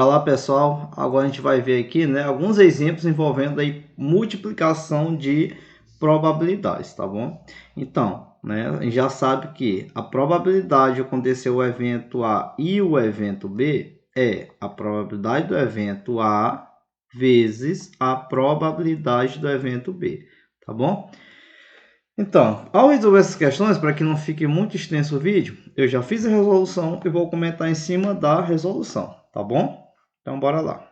Olá pessoal, agora a gente vai ver aqui, né, alguns exemplos envolvendo aí multiplicação de probabilidades, tá bom? Então, né, a gente já sabe que a probabilidade de acontecer o evento A e o evento B é a probabilidade do evento A vezes a probabilidade do evento B, tá bom? Então, ao resolver essas questões, para que não fique muito extenso o vídeo, eu já fiz a resolução e vou comentar em cima da resolução, tá bom? Então, bora lá.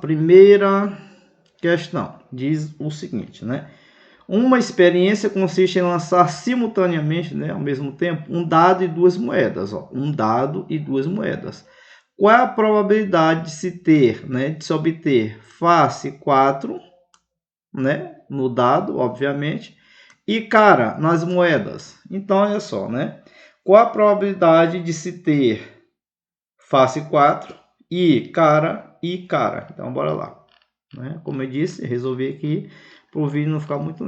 Primeira questão diz o seguinte, né? Uma experiência consiste em lançar simultaneamente, né, ao mesmo tempo, um dado e duas moedas. Ó, um dado e duas moedas. Qual é a probabilidade de se ter, né, de se obter face 4, né, no dado, obviamente, e cara nas moedas? Então, olha só, né? Qual a probabilidade de se ter face 4 e cara e cara? Então, bora lá. Né? Como eu disse, resolvi aqui para o vídeo não ficar muito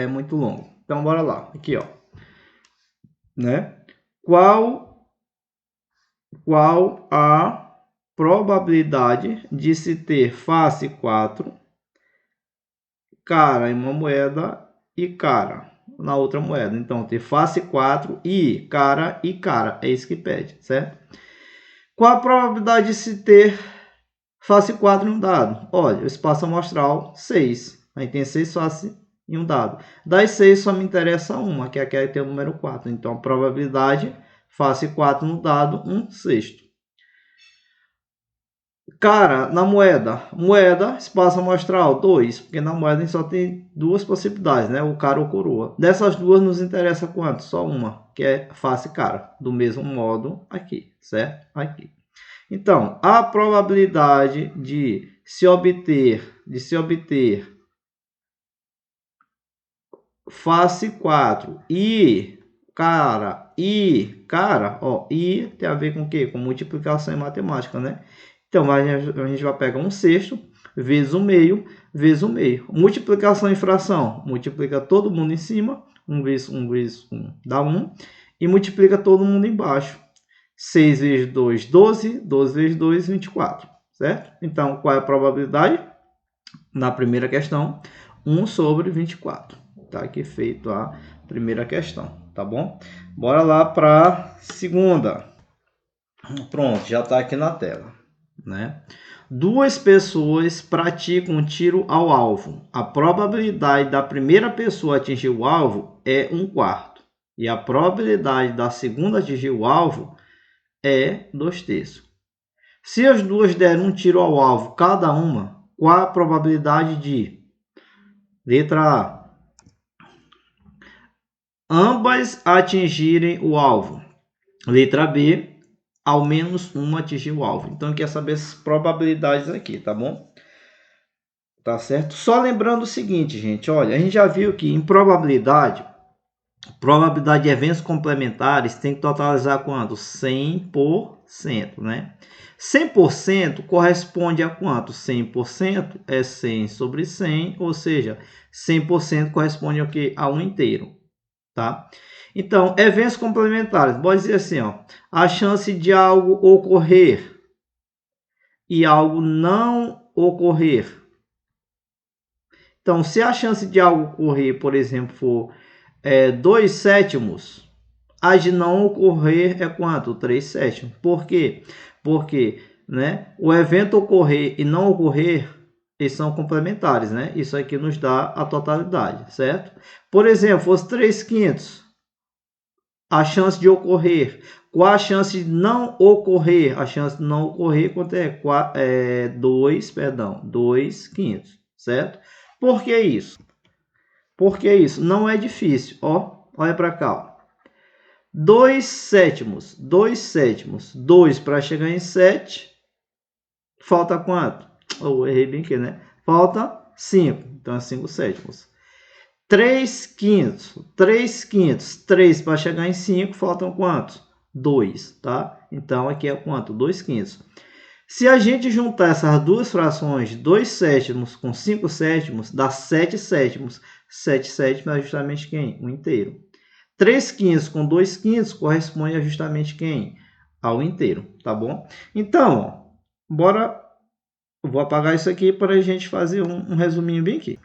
muito longo. Então, bora lá. Aqui, ó. Né? Qual a probabilidade de se ter face 4, cara em uma moeda e cara na outra moeda? Então, ter face 4 e cara. É isso que pede, certo? Qual a probabilidade de se ter face 4 em um dado? Olha, o espaço amostral 6. Aí tem 6 faces em um dado. Das 6 só me interessa uma, que é aquela que tem o número 4. Então, a probabilidade face 4 no dado, 1/6. Cara, na moeda. Moeda, espaço amostral 2. Porque na moeda a gente só tem duas possibilidades, né? O cara ou coroa. Dessas duas nos interessa quanto? Só uma, que é face cara. Do mesmo modo aqui, certo? Aqui. Então, a probabilidade de se obter face 4 e cara, ó, e tem a ver com o quê? Com multiplicação em matemática, né? Então, a gente vai pegar 1/6 vezes o meio, vezes o meio. Multiplicação em fração, multiplica todo mundo em cima, 1 vezes 1 vezes 1 dá 1, e multiplica todo mundo embaixo. 6 vezes 2, 12. 12 vezes 2, 24. Certo? Então, qual é a probabilidade? Na primeira questão, 1/24. Tá aqui feito a primeira questão, tá bom? Bora lá para a segunda. Pronto, já está aqui na tela, né? Duas pessoas praticam um tiro ao alvo. A probabilidade da primeira pessoa atingir o alvo é 1/4. E a probabilidade da segunda atingir o alvo é 2/3. Se as duas deram um tiro ao alvo cada uma, qual a probabilidade de? Letra A. Ambas atingirem o alvo. Letra B. Ao menos uma atingir o alvo. Então, quer saber as probabilidades aqui, tá bom? Tá certo? Só lembrando o seguinte, gente. Olha, a gente já viu que em probabilidade de eventos complementares tem que totalizar quanto? 100%, né? 100% corresponde a quanto? 100% é 100 sobre 100, ou seja, 100% corresponde ao que? A 1 inteiro, tá? Então, eventos complementares, pode dizer assim, ó, a chance de algo ocorrer e algo não ocorrer. Então, se a chance de algo ocorrer, por exemplo, for 2/7, a de não ocorrer é quanto? 3/7. Por quê? Porque, né, o evento ocorrer e não ocorrer, eles são complementares, né? Isso aqui nos dá a totalidade, certo? Por exemplo, fosse 3/5, a chance de ocorrer. Qual a chance de não ocorrer? A chance de não ocorrer quanto é? 2/5, certo? Por que isso? Porque isso não é difícil, ó. Olha para cá, ó. 2/7. 2 para chegar em 7. Falta quanto? Errei bem aqui, né? Falta 5. Então é 5/7. 3/5. 3 para chegar em 5. Faltam quantos? 2, tá? Então aqui é quanto? 2/5. Se a gente juntar essas duas frações, 2/7 com 5/7, dá 7/7. 7/7 é justamente quem? 1 inteiro. 3/5 com 2/5 corresponde a justamente quem? ao inteiro, tá bom? Então, ó, bora, eu vou apagar isso aqui para a gente fazer um resuminho bem aqui.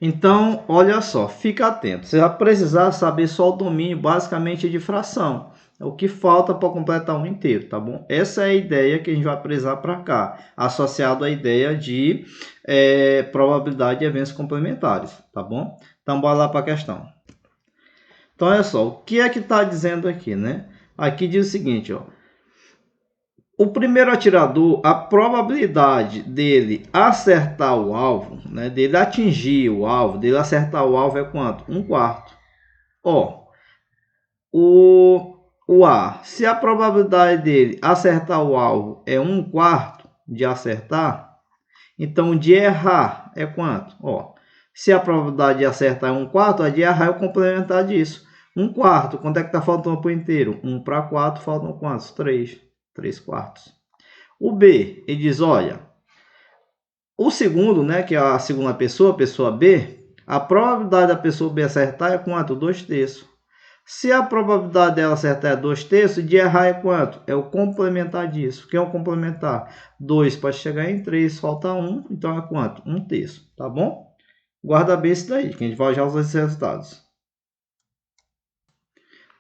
Então, olha só, fica atento. Você vai precisar saber só o domínio basicamente de fração. É o que falta para completar um inteiro, tá bom? Essa é a ideia que a gente vai precisar para cá, associado à ideia de probabilidade de eventos complementares, tá bom? Então, bora lá para a questão. Então, olha só, o que é que está dizendo aqui, né? Aqui diz o seguinte, ó. O primeiro atirador, a probabilidade dele acertar o alvo, né, dele atingir o alvo, dele acertar o alvo é quanto? 1/4. Ó, o A, se a probabilidade dele acertar o alvo é 1/4 de acertar, então de errar é quanto? Ó, se a probabilidade de acertar é 1/4, a de errar é o complementar disso. 1/4, quanto é que está faltando para o inteiro? 1/4, faltam quantos? 3. 3/4. O B, ele diz, olha, o segundo, né, que é a segunda pessoa, a pessoa B, a probabilidade da pessoa B acertar é quanto? 2/3. Se a probabilidade dela acertar é 2/3, de errar é quanto? É o complementar disso. O que é o complementar? 2 para chegar em 3, falta 1, então é quanto? 1/3, tá bom? Guarda bem isso daí, que a gente vai já usar esses resultados.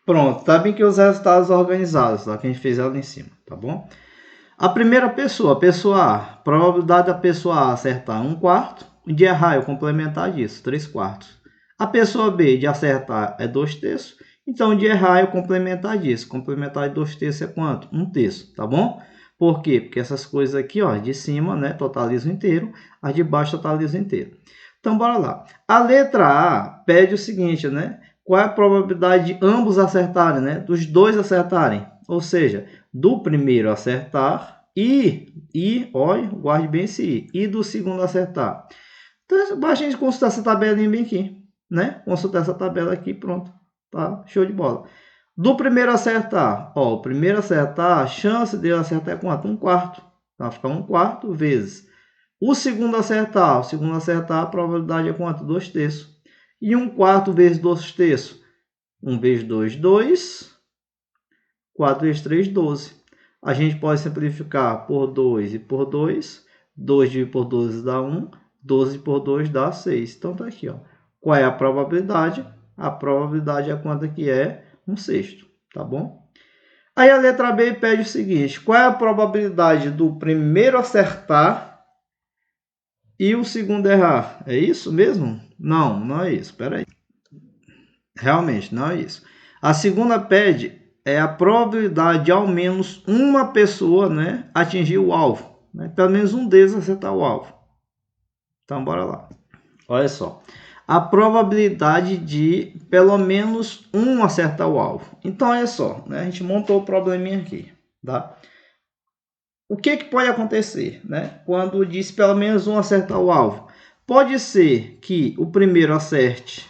Pronto, tá bem que os resultados organizados, tá? Que a gente fez ali em cima, tá bom? A primeira pessoa, a pessoa A, probabilidade da pessoa A acertar 1/4, de errar é o complementar disso, 3/4. A pessoa B de acertar é 2/3, então de errar é o complementar disso. Complementar de 2/3 é quanto? 1/3, tá bom? Por quê? Porque essas coisas aqui, ó, de cima, né, totalizam inteiro, as de baixo totalizam inteiro. Então, bora lá. A letra A pede o seguinte, né? Qual é a probabilidade de ambos acertarem, né? Dos dois acertarem. Ou seja, do primeiro acertar olha, guarde bem esse I, e do segundo acertar. Então, basta a gente consultar essa tabelinha bem aqui, né? Consultar essa tabela aqui, pronto. Tá? Show de bola. Do primeiro acertar, ó, o primeiro acertar, a chance dele acertar é quanto? 1/4. Vai ficar 1/4 vezes. O segundo acertar, a probabilidade é quanto? 2/3. E 1/4 vezes 2/3. 1 vezes 2, 2. 4 vezes 3, 12. A gente pode simplificar por 2 e por 2. 2 dividido por 12 dá 1. 12 por 2 dá 6. Então, tá aqui, ó. Qual é a probabilidade? A probabilidade é quanto que é 1/6, tá bom? Aí a letra B pede o seguinte, qual é a probabilidade do primeiro acertar e o segundo errar? É isso mesmo? Não, não é isso, espera aí. Realmente, não é isso. A segunda pede a probabilidade de ao menos uma pessoa, né, atingir o alvo. Né? Pelo menos um deles acertar o alvo. Então, bora lá. Olha só. A probabilidade de pelo menos um acertar o alvo. Então, olha só. Né? A gente montou o probleminha aqui. Tá? O que pode acontecer, né? Quando diz pelo menos um acertar o alvo? Pode ser que o primeiro acerte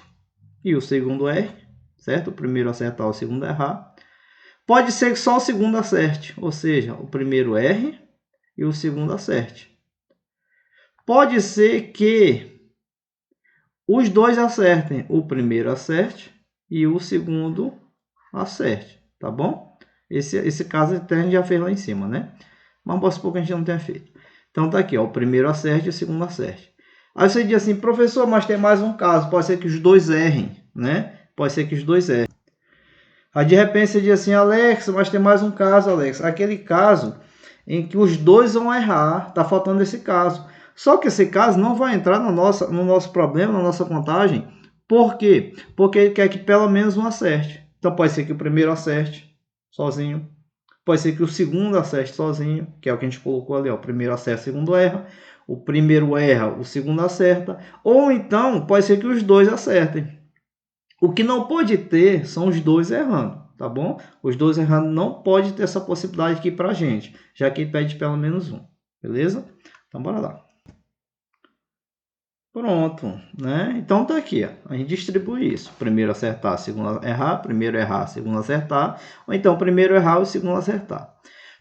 e o segundo erre, certo? O primeiro acertar, o segundo errar. Pode ser que só o segundo acerte, ou seja, o primeiro erre e o segundo acerte. Pode ser que os dois acertem, o primeiro acerte e o segundo acerte, tá bom? Esse caso até a gente já fez lá em cima, né? Mas vamos supor que a gente não tenha feito. Então tá aqui, ó, o primeiro acerte e o segundo acerte. Aí você diz assim, professor, mas tem mais um caso, pode ser que os dois errem, né? Pode ser que os dois errem. Aí de repente você diz assim, Alex, mas tem mais um caso, Alex. Aquele caso em que os dois vão errar, tá faltando esse caso. Só que esse caso não vai entrar no nosso problema, na nossa contagem. Por quê? Porque ele quer que pelo menos um acerte. Então pode ser que o primeiro acerte sozinho. Pode ser que o segundo acerte sozinho, que é o que a gente colocou ali, ó. O primeiro acerta, o segundo erra. O primeiro erra, o segundo acerta. Ou então pode ser que os dois acertem. O que não pode ter são os dois errando, tá bom? Os dois errando não pode ter essa possibilidade aqui para a gente, já que ele pede pelo menos um, beleza? Então, bora lá. Pronto, né? Então, tá aqui, ó. A gente distribui isso. Primeiro acertar, segundo errar. Primeiro errar, segundo acertar. Ou então, primeiro errar e segundo acertar.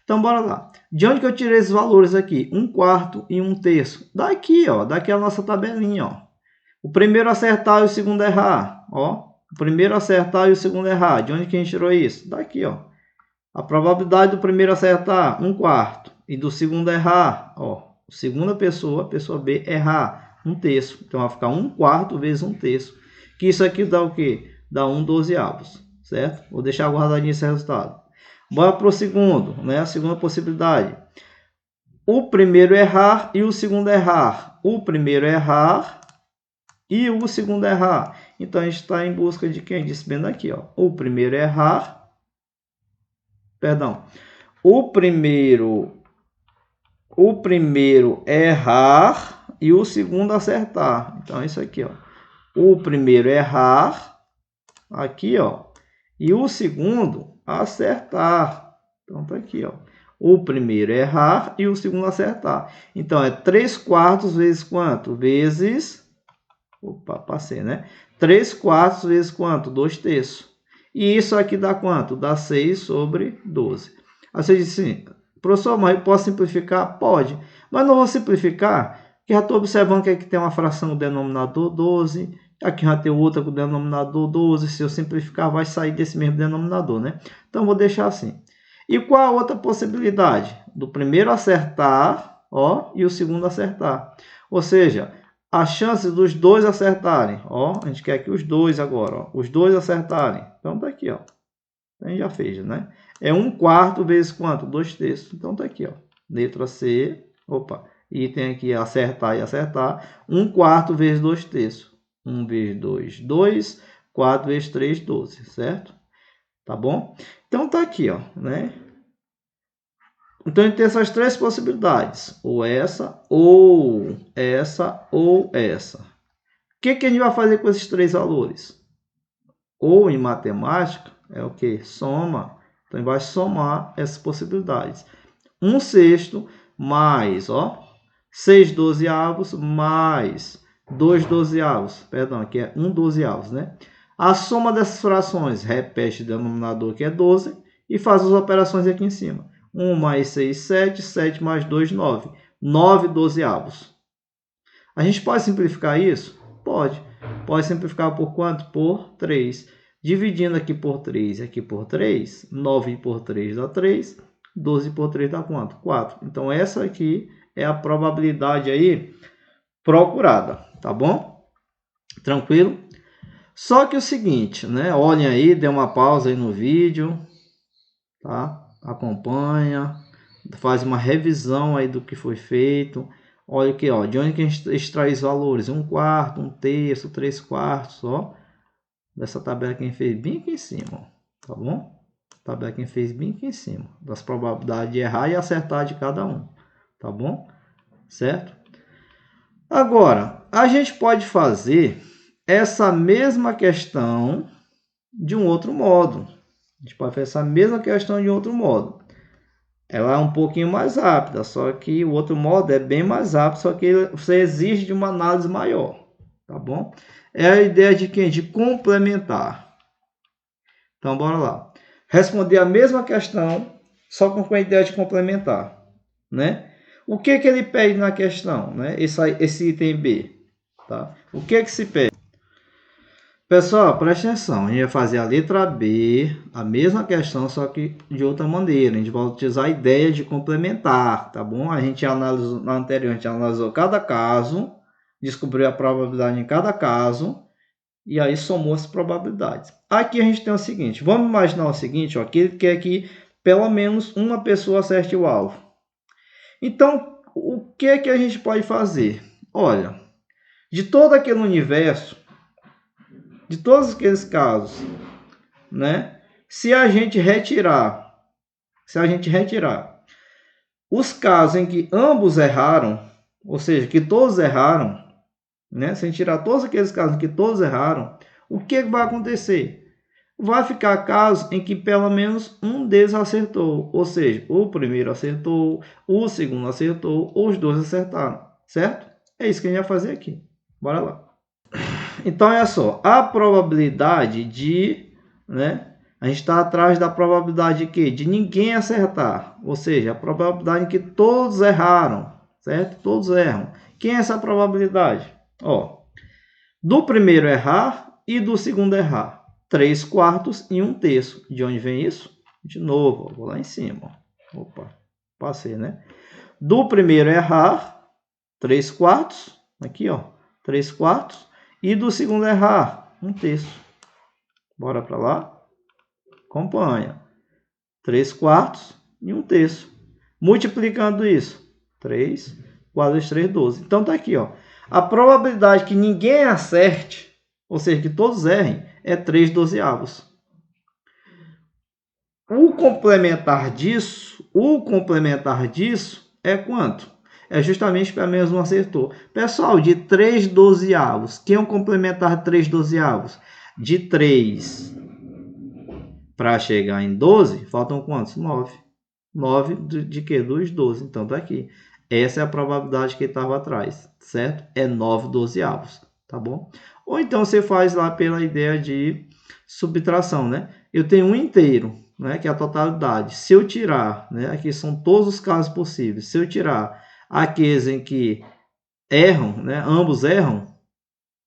Então, bora lá. De onde que eu tirei esses valores aqui? 1/4 e 1/3. Daqui, ó. Daqui é a nossa tabelinha, ó. O primeiro acertar e o segundo errar, ó. O primeiro acertar e o segundo errar. De onde que a gente tirou isso? Daqui, ó. A probabilidade do primeiro acertar, 1/4. E do segundo errar, ó, segunda pessoa, pessoa B, errar, 1/3. Então vai ficar 1/4 vezes 1/3. Que isso aqui dá o quê? Dá 1/12, certo? Vou deixar guardadinho esse resultado. Bora para o segundo, né? A segunda possibilidade. O primeiro errar e o segundo errar. O primeiro errar e o segundo errar. Então a gente está em busca de quem? Disse bem daqui, ó. O primeiro errar. Perdão. O primeiro errar e o segundo acertar. Então é isso aqui, ó. O primeiro errar aqui, ó, e o segundo acertar. Então tá aqui, ó. O primeiro errar e o segundo acertar. Então é 3/4 vezes quanto? Vezes, opa, passei, né? 3/4 vezes quanto? 2/3. E isso aqui dá quanto? Dá 6/12. Aí você disse assim, professor, mas eu posso simplificar? Pode, mas não vou simplificar, porque já estou observando que aqui tem uma fração no denominador 12, aqui já tem outra com o denominador 12, se eu simplificar vai sair desse mesmo denominador, né? Então vou deixar assim. E qual a outra possibilidade? Do primeiro acertar, ó, e o segundo acertar. Ou seja, a chance dos dois acertarem, ó, a gente quer aqui os dois agora, ó, os dois acertarem. Então tá aqui, ó. A gente já fez, né? É 1/4 vezes quanto? 2/3. Então tá aqui, ó. Letra C, opa, item aqui acertar e acertar. 1/4 vezes 2/3. 1 vezes 2, 2. 4 vezes 3, 12, certo? Tá bom? Então tá aqui, ó, né? Então a gente tem essas três possibilidades, ou essa, ou essa, ou essa. O que que a gente vai fazer com esses três valores? Ou em matemática é o que? Soma. Então a gente vai somar essas possibilidades. 1/6 mais, ó, 6/12 mais 2/12, perdão, aqui é 1/12, né? A soma dessas frações repete o denominador, que é 12, e faz as operações aqui em cima. 1 mais 6, 7, 7 mais 2, 9. 9/12. A gente pode simplificar isso? Pode. Pode simplificar por quanto? Por 3. Dividindo aqui por 3 e aqui por 3, 9 por 3 dá 3, 12 por 3 dá quanto? 4. Então essa aqui é a probabilidade aí procurada, tá bom? Tranquilo? Só que o seguinte, né? Olhem aí, dê uma pausa aí no vídeo, tá? Acompanha, faz uma revisão aí do que foi feito. Olha aqui, ó, de onde que a gente extrai os valores? 1/4, 1/3, 3/4, ó. Dessa tabela quem fez bem aqui em cima, ó, tá bom? Tabela quem fez bem aqui em cima, das probabilidades de errar e acertar de cada um, tá bom? Certo? Agora, a gente pode fazer essa mesma questão de um outro modo. A gente pode fazer essa mesma questão de outro modo. Ela é um pouquinho mais rápida, só que o outro modo é bem mais rápido, só que você exige de uma análise maior, tá bom? É a ideia de quem? De complementar. Então, bora lá. Responder a mesma questão, só com a ideia de complementar, né? O que que ele pede na questão, né? Esse item B, tá? O que que se pede? Pessoal, presta atenção, a gente vai fazer a letra B, a mesma questão, só que de outra maneira. A gente vai utilizar a ideia de complementar, tá bom? A gente analisou, na anterior, a gente analisou cada caso, descobriu a probabilidade em cada caso, e aí somou as probabilidades. Aqui a gente tem o seguinte, vamos imaginar o seguinte, ó, que ele quer que pelo menos uma pessoa acerte o alvo. Então, o que que a gente pode fazer? Olha, de todo aquele universo, de todos aqueles casos, né? Se a gente retirar os casos em que ambos erraram, ou seja, que todos erraram, né? Se a gente tirar todos aqueles casos em que todos erraram, o que vai acontecer? Vai ficar casos em que pelo menos um deles acertou, ou seja, o primeiro acertou, o segundo acertou, ou os dois acertaram, certo? É isso que a gente vai fazer aqui. Bora lá. Então, olha só, a probabilidade de, né, a gente está atrás da probabilidade de quê? De ninguém acertar, ou seja, a probabilidade em que todos erraram, certo? Todos erram. Quem é essa probabilidade? Ó, do primeiro errar e do segundo errar. 3/4 e 1/3. De onde vem isso? De novo, ó, vou lá em cima. Ó. Opa, passei, né? Do primeiro errar, 3/4. Aqui, ó, 3/4. E do segundo errar, 1/3. Bora para lá. Acompanha. 3/4 e 1/3. Multiplicando isso, 3, 4 vezes 3, 12. Então tá aqui, ó. A probabilidade que ninguém acerte, ou seja, que todos errem, é 3/12. O complementar disso é quanto? É justamente para menos um acertou. Pessoal, de 3/12, quem é o complementar de 3/12? De 3 para chegar em 12, faltam quantos? 9. 9 de quê? Dos 12. Então tá aqui. Essa é a probabilidade que estava atrás, certo? É 9/12, tá bom? Ou então você faz lá pela ideia de subtração, né? Eu tenho um inteiro, né, que é a totalidade. Se eu tirar, né, aqui são todos os casos possíveis. Se eu tirar aqueles em que erram, né, ambos erram,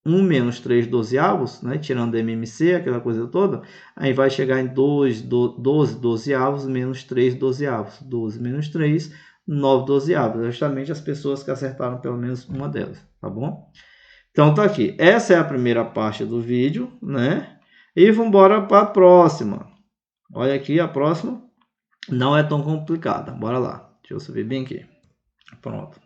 1 menos 3/12, né, tirando MMC, aquela coisa toda, aí vai chegar em 12/12 menos 3/12. 12 menos 3, 9/12. Justamente as pessoas que acertaram pelo menos uma delas, tá bom? Então tá aqui. Essa é a primeira parte do vídeo, né? E vamos embora para a próxima. Olha aqui, a próxima não é tão complicada. Bora lá. Deixa eu subir bem aqui. Pronto.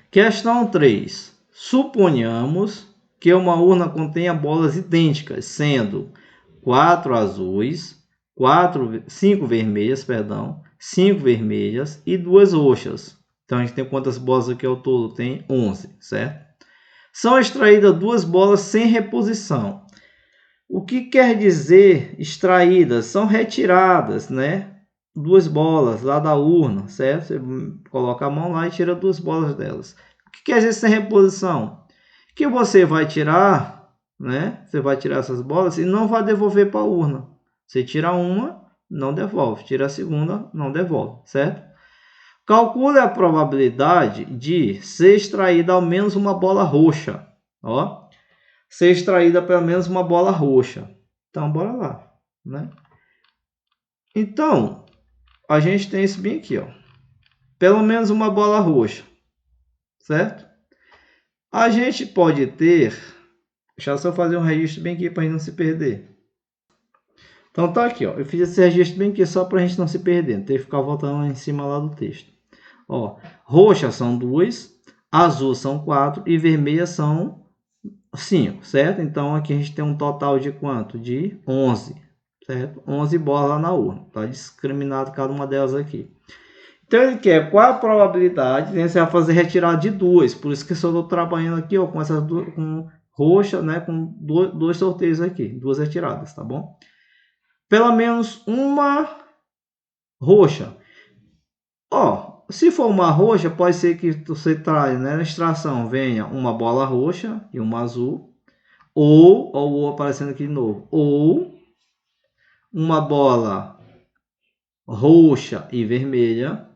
Questão 3. Suponhamos que uma urna contenha bolas idênticas, sendo 4 azuis, 5 vermelhas, 5 vermelhas e 2 roxas. Então, a gente tem quantas bolas aqui ao todo? Tem 11, certo? São extraídas 2 bolas sem reposição. O que quer dizer extraídas? São retiradas, né? 2 bolas lá da urna, certo? Você coloca a mão lá e tira 2 bolas delas. O que quer dizer sem reposição? Que você vai tirar, né? Você vai tirar essas bolas e não vai devolver para a urna. Você tira uma, não devolve. Tira a segunda, não devolve, certo? Calcule a probabilidade de ser extraída ao menos uma bola roxa. Ó. Ser extraída pelo menos uma bola roxa. Então, bora lá, né? Então, a gente tem isso bem aqui, ó. Pelo menos uma bola roxa, certo? A gente pode ter... Deixa eu só fazer um registro bem aqui para a gente não se perder. Então, tá aqui, ó. Eu fiz esse registro bem aqui só para a gente não se perder. Não ter que ficar voltando lá em cima lá do texto. Ó, roxa são 2, azul são 4 e vermelha são 5, certo? Então, aqui a gente tem um total de quanto? De 11, certo? 11 bolas lá na urna. Tá discriminado cada uma delas aqui. Então, ele quer qual a probabilidade, né? Você vai fazer retirada de 2. Por isso que eu estou trabalhando aqui, ó, com essas duas, com roxa, né? Com dois sorteios aqui, 2 retiradas, tá bom? Pelo menos uma roxa. Ó, se for uma roxa, pode ser que você traga, né, na extração venha uma bola roxa e uma azul, ou aparecendo aqui de novo, ou uma bola roxa e vermelha,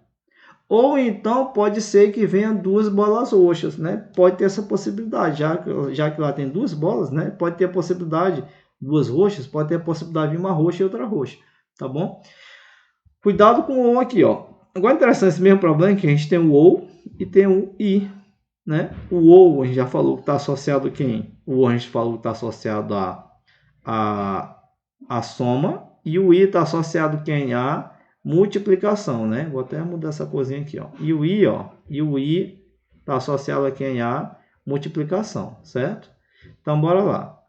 ou então pode ser que venha 2 bolas roxas, né? Pode ter essa possibilidade, já que lá tem 2 bolas, né? Pode ter a possibilidade, 2 roxas, pode ter a possibilidade de uma roxa e outra roxa, tá bom? Cuidado com o ou aqui, ó. Agora, interessante esse mesmo problema que a gente tem o ou e tem o i, né? O ou a gente já falou que está associado a quem? O ou a gente falou que está associado a soma e o i está associado a quem? A multiplicação, né? Vou até mudar essa coisinha aqui, ó. E o i, ó, e o i está associado a quem? A multiplicação, certo? Então, bora lá.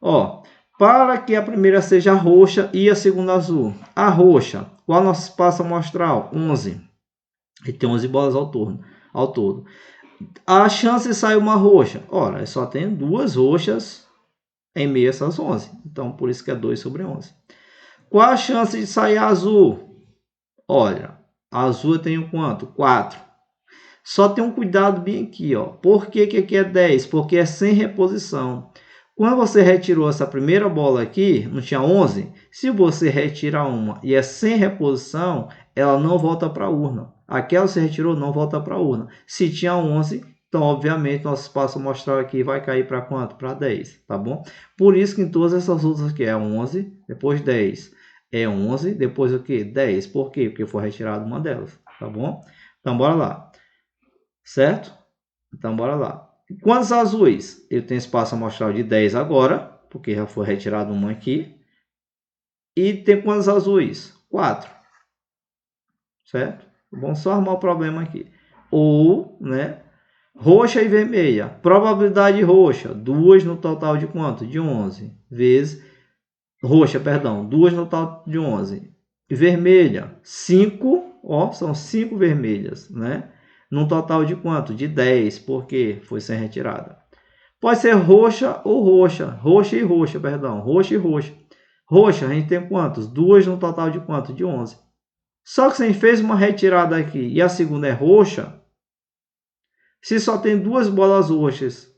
Ó, para que a primeira seja roxa e a segunda azul. A roxa, qual é o nosso espaço amostral? 11. E tem 11 bolas ao todo. A chance de sair uma roxa? Ora, só tem 2 roxas em meio a essas 11. Então, por isso que é 2/11. Qual a chance de sair azul? Olha, a azul eu tenho quanto? 4. Só tem um cuidado bem aqui, ó. Por que aqui é 10? Porque é sem reposição. Quando você retirou essa primeira bola aqui, não tinha 11? Se você retira uma e é sem reposição, ela não volta para a urna. Aquela que você retirou não volta para a urna. Se tinha 11, então obviamente nosso espaço amostral aqui vai cair para quanto? Para 10, tá bom? Por isso que em todas essas outras aqui é 11, depois 10. é 11, depois o que? 10. Por quê? Porque foi retirado uma delas, tá bom? Então, bora lá. Certo? Então, bora lá. Quantos azuis? Eu tenho espaço amostral de 10 agora, porque já foi retirado uma aqui. E tem quantos azuis? 4. Certo? Vamos só arrumar o problema aqui. Ou, né? Roxa e vermelha. Probabilidade roxa. 2 no total de quanto? De 11. Vezes... Roxa, perdão. 2 no total de 11. Vermelha. 5. Ó, são 5 vermelhas, né? Num total de quanto? De 10, porque foi sem retirada. Pode ser roxa ou roxa. Roxa e roxa, perdão. Roxa e roxa. Roxa, a gente tem quantos? 2 no total de quanto? De 11. Só que se a gente fez uma retirada aqui e a segunda é roxa, se só tem 2 bolas roxas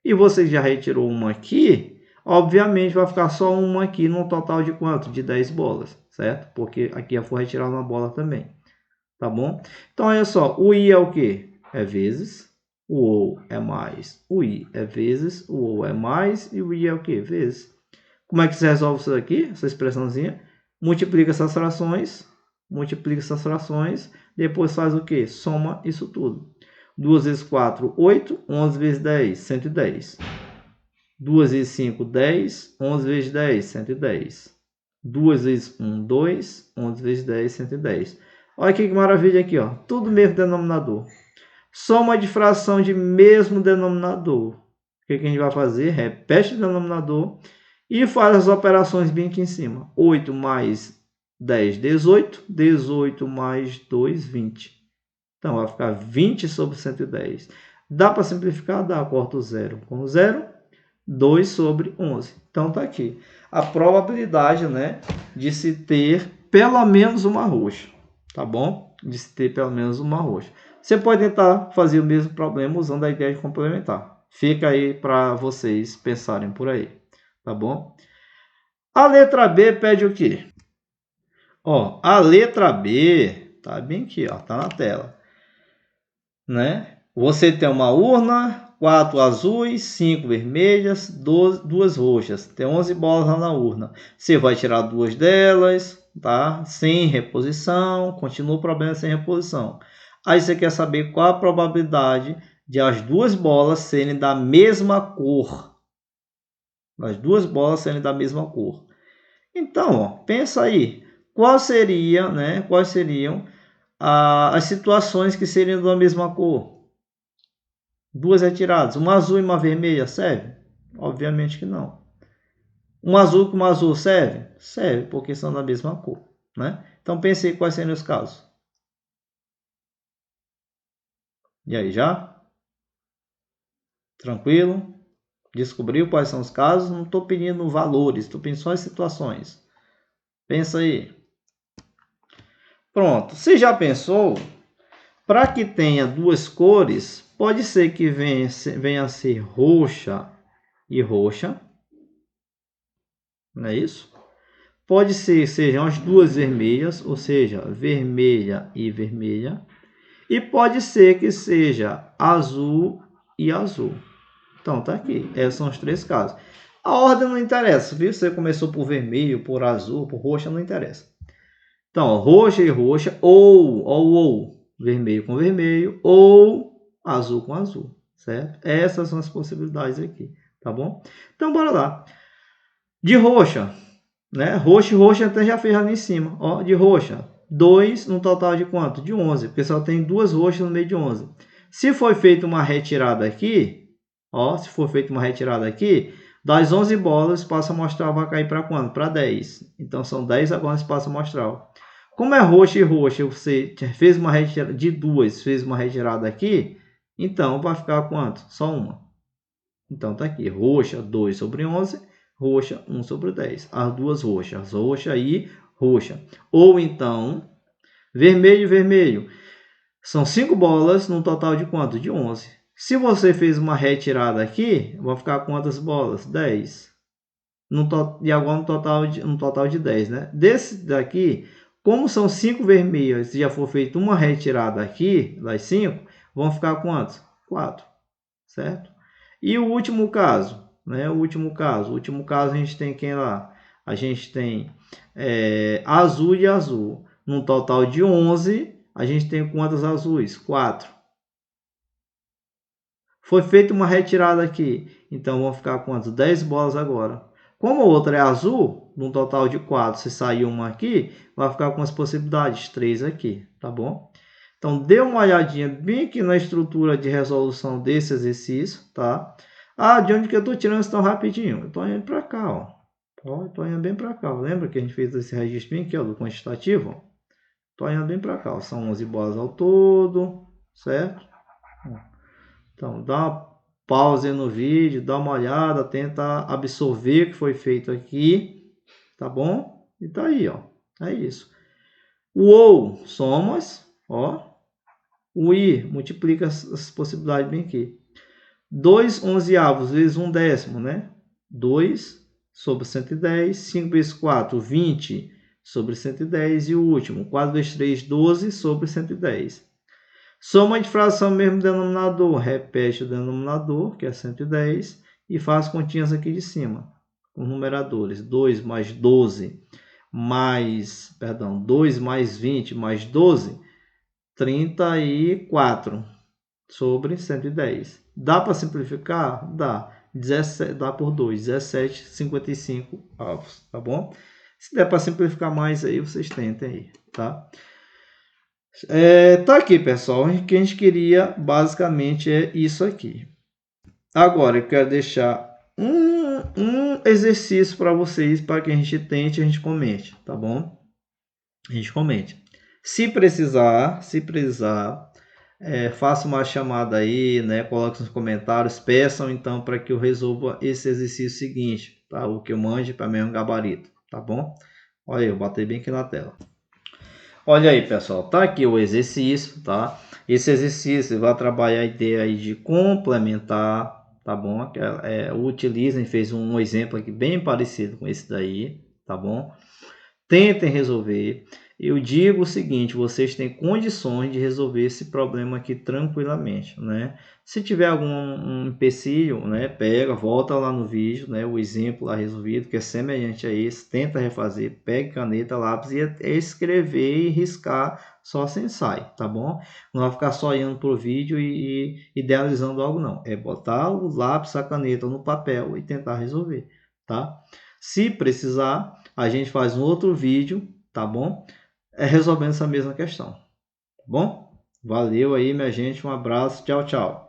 e você já retirou uma aqui, obviamente vai ficar só uma aqui no total de quanto? De 10 bolas, certo? Porque aqui já foi retirada uma bola também, tá bom? Então, olha só, o I é o quê? É vezes, o OU é mais, o I é vezes, o OU é mais e o I é o quê? Vezes. Como é que se resolve isso aqui? Essa expressãozinha? Multiplica essas frações, depois faz o quê? Soma isso tudo. 2 vezes 4, 8. 11 vezes 10, 110. 2 vezes 5, 10. 11 vezes 10, 110. 2 vezes 1, 2. 11 vezes 10, 110. Olha que maravilha aqui, ó. Tudo mesmo denominador. Soma de fração de mesmo denominador. O que a gente vai fazer? Repete o denominador e faz as operações bem aqui em cima. 8 mais 10, 18. 18 mais 2, 20. Então, vai ficar 20 sobre 110. Dá para simplificar? Dá. Corta o 0 com 0. 2 sobre 11. Então, está aqui. A probabilidade, né, de se ter pelo menos uma roxa. Tá bom? De se ter pelo menos uma roxa. Você pode tentar fazer o mesmo problema usando a ideia de complementar. Fica aí para vocês pensarem por aí. Tá bom? A letra B pede o quê? Ó, a letra B tá bem aqui, ó, tá na tela. Né? Você tem uma urna, 4 azuis, 5 vermelhas, 2 roxas. Tem 11 bolas lá na urna. Você vai tirar 2 delas, tá? Sem reposição, continua o problema sem reposição. Aí você quer saber qual a probabilidade de as 2 bolas serem da mesma cor. As 2 bolas serem da mesma cor. Então, ó, pensa aí. Quais seriam as situações que seriam da mesma cor? 2 retiradas. Uma azul e uma vermelha serve? Obviamente que não. Um azul com uma azul serve? Serve, porque são da mesma cor. Né? Então, pense aí quais seriam os casos. E aí, já? Tranquilo? Descobriu quais são os casos? Não estou pedindo valores, estou pedindo só as situações. Pensa aí. Pronto. Se já pensou, para que tenha 2 cores, pode ser que venha a ser roxa e roxa. Não é isso? Pode ser, sejam as 2 vermelhas, ou seja, vermelha e vermelha. E pode ser que seja azul e azul. Então, tá aqui. Esses são os 3 casos. A ordem não interessa, viu? Você começou por vermelho, por azul, por roxa, não interessa. Então, roxa e roxa, ou vermelho com vermelho, ou azul com azul, certo? Essas são as possibilidades aqui, tá bom? Então, bora lá. De roxa, né? Roxa e roxa até já fez ali em cima, ó, de roxa. 2 no total de quanto? De 11, porque só tem 2 roxas no meio de 11. Se for feita uma retirada aqui, ó, se for feita uma retirada aqui, das 11 bolas, o espaço amostral vai cair para quanto? Para 10. Então, são 10 agora no espaço amostral. Como é roxa e roxa, você fez uma retirada de 2, fez uma retirada aqui, então vai ficar quanto? Só uma. Então, tá aqui, roxa 2 sobre 11, roxa 1 sobre 10. As 2 roxas, roxa e roxa. Ou então, vermelho e vermelho. São 5 bolas num total de quanto? De 11. Se você fez uma retirada aqui, vai ficar quantas bolas? 10. E agora no total de 10, né? Desse daqui, como são 5 vermelhas, se já for feita uma retirada aqui, das 5, vão ficar quantos? 4, certo? E o último caso, né? O último caso a gente tem quem lá? A gente tem azul e azul. Num total de 11, a gente tem quantos azuis? 4. Foi feita uma retirada aqui. Então, vão ficar quantos? 10 bolas agora. Como a outra é azul, num total de 4, se sair uma aqui, vai ficar com as possibilidades 3 aqui, tá bom? Então, dê uma olhadinha bem aqui na estrutura de resolução desse exercício, tá? Ah, de onde que eu estou tirando isso tão rapidinho? Eu estou indo para cá, ó. Estou indo bem para cá. Lembra que a gente fez esse registro bem aqui, ó, do quantitativo? Estou indo bem para cá, ó. São 11 bolas ao todo, certo? Então, dá uma pausa aí no vídeo, dá uma olhada, tenta absorver o que foi feito aqui, tá bom? E tá aí, ó. É isso. O ou, somas, ó. O i, multiplica as possibilidades bem aqui. 2 onzeavos vezes 1 décimo, né? 2 sobre 110. 5 vezes 4, 20 sobre 110. E o último, 4 vezes 3, 12 sobre 110. Soma de fração mesmo denominador, repete o denominador, que é 110, e faz continhas aqui de cima, com numeradores. 2 mais 12 mais, perdão, 2 mais 20 mais 12, 34 sobre 110. Dá para simplificar? Dá. 17, dá por 2, 17,55 avos, tá bom? Se der para simplificar mais aí, vocês tentem aí, tá? Tá aqui, pessoal. O que a gente queria basicamente é isso aqui. Agora, eu quero deixar um exercício para vocês, para que a gente tente, a gente comente, tá bom? A gente comente. Se precisar, faça uma chamada aí, né? Coloque nos comentários, peçam então para que eu resolva esse exercício seguinte, tá? O que eu mande para mesmo gabarito, tá bom? Olha aí, eu botei bem aqui na tela. Olha aí, pessoal, tá aqui o exercício, tá? Esse exercício vai trabalhar a ideia aí de complementar, tá bom? Utilizem, fez um exemplo aqui bem parecido com esse daí, tá bom? Tentem resolver. Eu digo o seguinte, vocês têm condições de resolver esse problema aqui tranquilamente, né? Se tiver algum empecilho, né, volta lá no vídeo, né, o exemplo lá resolvido, que é semelhante a esse, tenta refazer, pegue caneta, lápis e escrever e riscar só sem sai, tá bom? Não vai ficar só olhando pro vídeo e idealizando algo não, é botar o lápis, a caneta no papel e tentar resolver, tá? Se precisar, a gente faz um outro vídeo, tá bom? Resolvendo essa mesma questão, tá bom? Valeu aí, minha gente, um abraço, tchau, tchau.